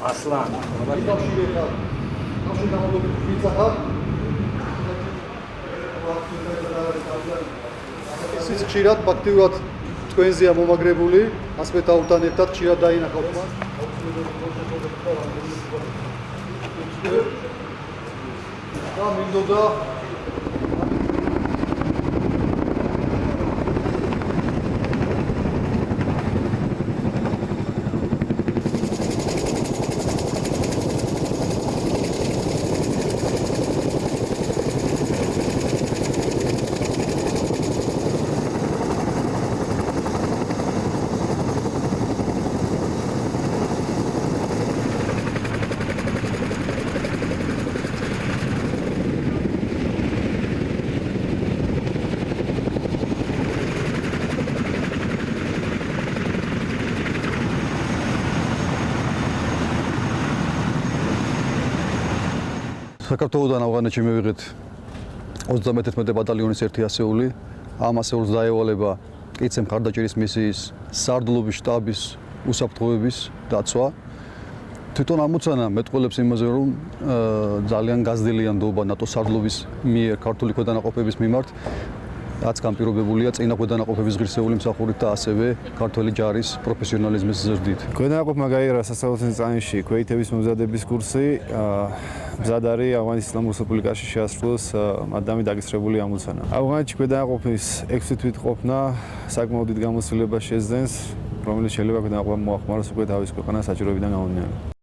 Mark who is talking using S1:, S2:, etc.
S1: Aslan.
S2: Ისიც ხშირად ფაქტიურად თქვენზეა მომაგრებული, ასპეტაურთან ერთად ხშირად დაინახავთ მას. და მინდოდა საქართველოსთან ავღანეთში მივიღეთ 31 ბატალიონის ერთი ასეული. ამ ასეულს დაევალება კიცე მხარდაჭერის მისიის სარდლობის შტაბის უსაფრთხოების დაცვა. თვითონ ამოცანა მეტყველებს იმაზე, რომ ძალიან გაზრდილი ნდობა ნატოს სარდლობის მიერ ქართული ქვედანაყოფების მიმართ, რაც განპირობებულია წინა ქვედანაყოფების ღირსეული მსახურით და ასევე ქართველი ჯარის პროფესიონალიზმის ზრდით.
S3: ქვედანაყოფმა გაიარა სასწავლო წანში ქვეითების მომზადების კურსი. მზად არის ავღანის ისლამურ რესპუბლიკაში შეასრულოს ადამი დაგისრებული ამოცანა. ავღანეთში ქვედანაყოფის 6 თვით ყოფნა საკმაოდ დიდ გამოცდილებას შეძენს, რომელიც შეიძლება ქვედანაყოფამ მოახმაროს უკვე თავის ქვეყანას საჭიროებიდან გამომდინარე.